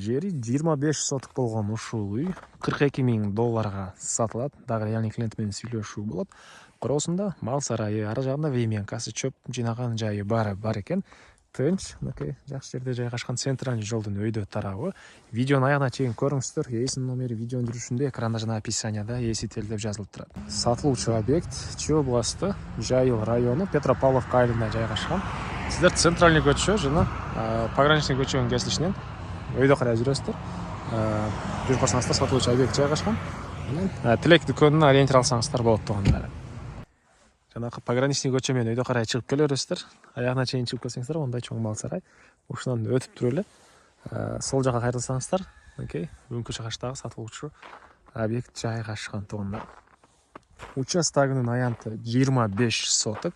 жери 25 соток болгон ушул үй $42,000 сатылат. Дагы реальный клиент менен сүйлөшүү болот. Короосунда мал сарайы, ары жагында времянкасы, чөп жыйнаган жайы бар экен. Тынч, мынакей жакшы жерде жайгашкан центральный жолдун өйдө тарабы. Видеонун аягына чейин көрүңүздөр. Ээсинин номери видеонун жүрүшүндө, экранда жана описанияда ээси телдеп жазылып турат. Сатылуучу объект Чүй областы, Жайыл району, Петропавловка айылында жайгашкан. Сиздер центральный көчө жана пограничный көчөнүн кесилишинен өйдө карай жүрөсүздөр. Жүрүп барсаңыздар сатылуучу объект жайгашкан. Тилек дүкөнүнө ориентир алсаңыздар болот туугандар. Жанагы пограничный көчө менен өйдө карай чыгып келе бересиздер. Аягына чейин чыгып келсеңиздер, мындай чоң мал сарай. Ушунан өтүп туруп эле сол жака кайрылсаңыздар, мынакей өңкү чыгаштагы сатылуучу объект жайгашкан туугандар. Участогунун аянты 25 соток.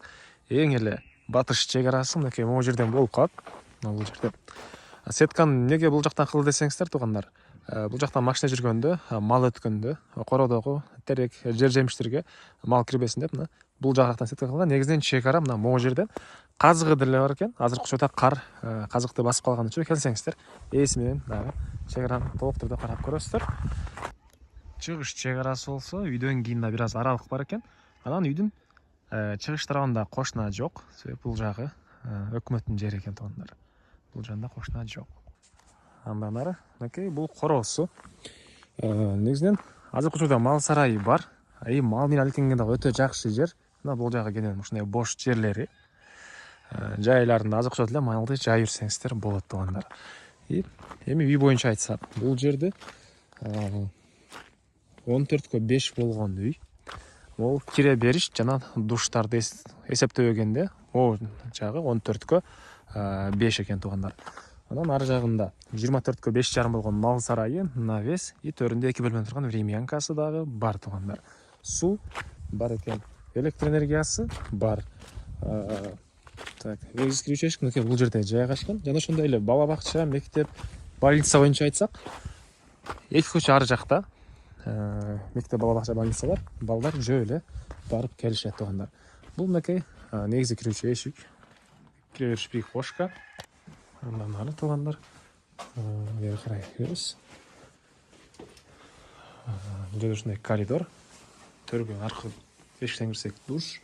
Эң эле батыш чек арасы мынакей могу жерден болуп калат. Бул жерде. Сетканы неге бул жактан кыл десеңиздер туугандар. Бул жактан машина жүргөндө, мал өткөндө, кородогу терек, жер жемиштерге мал кирбесин деп, бул жактан сетка кылган. Негизинен чек ара мына могу жерден казыгы деле бар экен. Азыркы учурда кар казыкты басып калган үчүн келсеңиздер, ээси менен дагы чек араны толук түрдө карап көрөсүздөр. Чыгыш чек арасы болсо, үйдөн кийин да бир аз аралык бар экен. Анан үйдүн чыгыш тарабында кошуна жок. Себеби бул жагы өкмөттүн жери экен туугандар. Бул жагында кошуна жок. Андан ары мынакей бул короосу. Негизинен азыркы учурда мал сарайы бар. Мал менен алектенгенде өтө жакшы жер. Мына бул жагы кенен ушундай бош жерлери. Жайларында азыркы учурда малды жай жүрсеңиздер болот туугандар. Эми үй боюнча айтсак, бул жерде 14/5 болгон үй. Ол кире бериш жана душтарды эсептебегенде, о жагы 14/5 экен туугандар. Анан ары жагында 24/5,5 болгон мал сарайы, навес, төрүндө 2 бөлмө турган времянкасы дагы бар туугандар. Суу бар экен, электр энергиясы бар. Эзискирүү чечик мынакей бул жерде жайгашкан. Жана ошондой эле бала бакча, мектеп, больница боюнча айтсак, 2 көчө ары жакта мектеп, бала бакча, больница бар. Балдар жөө эле барып келишет туугандар. Бул мынакей негизи кирүүчү эшик. Кире бериш прихожка. Андан ары туугандар бери карай киребиз. Жерде ушундай коридор. Төргө аркы эшиктен кирсек душ.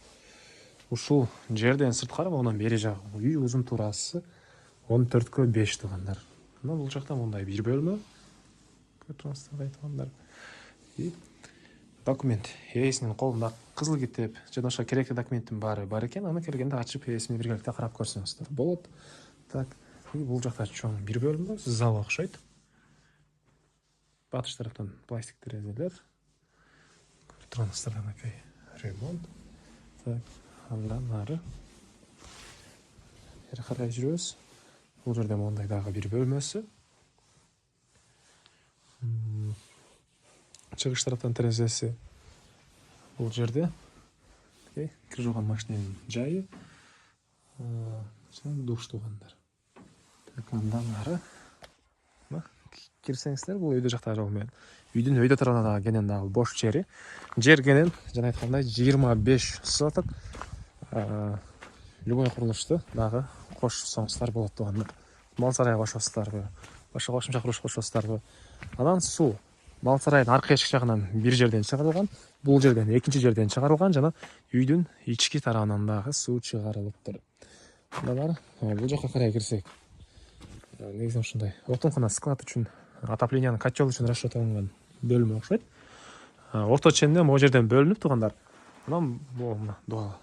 Ушул жерден сырткары монун бери жагы үй узун туурасы 14/5 туугандар. Мына бул жакта мындай бир бөлмө. Көрүп туугандар. Документ ээсинин колунда кызыл китеп жана ошо керектүү документтин баары бар экен. Аны келгенде ачып ээси менен биргеликте карап көрсөңүздөр болот. Так, бул жакта чоң бир бөлмө, зал окшойт. Батыш тараптан пластик терезелер. Көрүп тургансыздар мынакей ремонт. Так, андан ары бери карай жүрөбүз. Бул жерде мондай дагы бир бөлмөсү. Чыгыш тараптан терезеси бул жерде. Кире турган машинанын жайы. Душ туугандар. Так, андан ары кирсеңиздер, бул өйдө жакта жол менен. Үйдүн өйдө тарабында дагы кенен дагы бош жери. Жер кенен жана айткандай 25 соток. Любой курулушту дагы кошсоңуздар болот туугандар. Мал сарайга кошосуздарбы, башка кошумча курулуш кошосуздарбы. Анан суу мал сарайдын аркы эшик жагынан бир жерден чыгарылган, бул жерден экинчи жерден чыгарылган жана үйдүн ички тарабынан дагы суу чыгарылыптыр. Андан ары бул жака карай кирсек, негизинен ушундай отункана склад үчүн, отоплениянын котел үчүн расчётталган бөлмө окшойт. Орто ченде могу жерден бөлүнүп туугандар. Анан мына дуал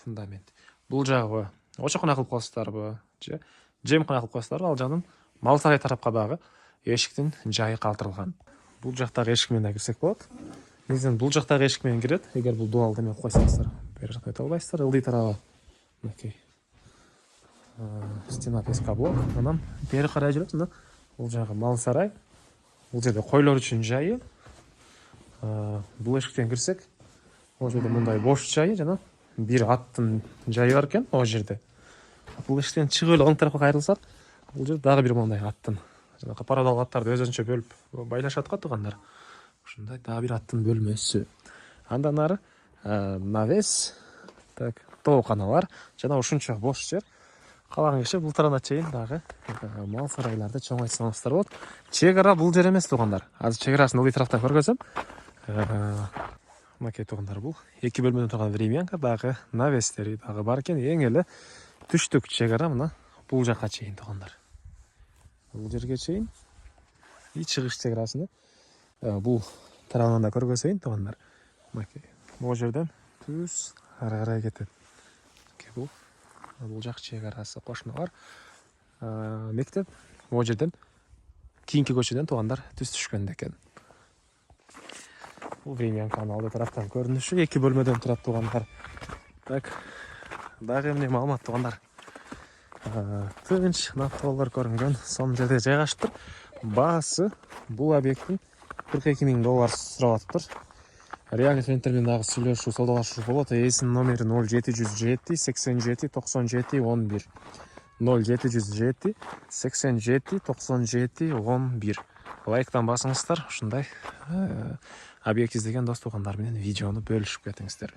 фундамент. Бул жагы очокона кылып коесуздарбы, же жемкана кылып коесуздарбы, ал жагынан мал сарай тарапка дагы эшиктин жайы калтырылган. Бул жактагы эшик менен кирсек болот. Негизинен бул жактагы эшик менен кирет. Эгер бул дуал деме койсоңуздар, бери жакка өтө албайсыздар. Ылдый тарабы мынакей стена пескоблок. Анан бери карай жүрөт. Мына бул жагы мал сарай. Бул жерде койлор үчүн жайы. Бул эшиктен кирсек, ол жерде мындай бош жайы жана бир аттын жайы бар экен ол жерде. Бул эшиктен чыгып эле оң тарапка кайрылсак, бул жерде дагы бир мындай аттын жана парадал аттарды өз-өзүнчө бөлүп байлашат го туугандар. Ушундай дагы бир аттын бөлмөсү. Андан ары навес, так, тооканалар жана ушунча бош жер. Қалағыңызша бұл тарана чейін дағы мал сарайларды чоңайтсаңыздар болады. Чегара бұл жер емес туғандар. Азыр чегарасын ылдый тараптан көргөзөм. Мынакей туғандар, бұл 2 бөлмеден тұрған времянка дағы навестери дағы бар екен. Ең эле түштүк чегара мына бұл жаққа чейін туғандар. Бұл жерге чейін и чыгыш чегарасыны бұл тарабынан да көргөзөйүн туғандар. Мынакей бұл жерден түз ары карай кетет. Бұл жақ чегарасы кошуна бар. Мектеп ол жерден кийинки көчөдөн туғандар түз түшкөн экен. Бұл времянканын алды тараптан көрүнүшү 2 бөлмөдөн турат туғандар. Так, дагы эмне маалымат туғандар. Тынч наптолор көрүнгөн сонун жерде жайгашыптыр. Баасы бул объекттин $42,000 сурап атыптыр. Реальный клиенттермен дагы сүйлөшүү, саудалашуу болот. Эсинин номери 0707 87 97 11. 0707 87 97 11. Лайктан басыңыздар, ушундай объект издеген дос тугандар менен видеону бөлүшүп кетиңиздер.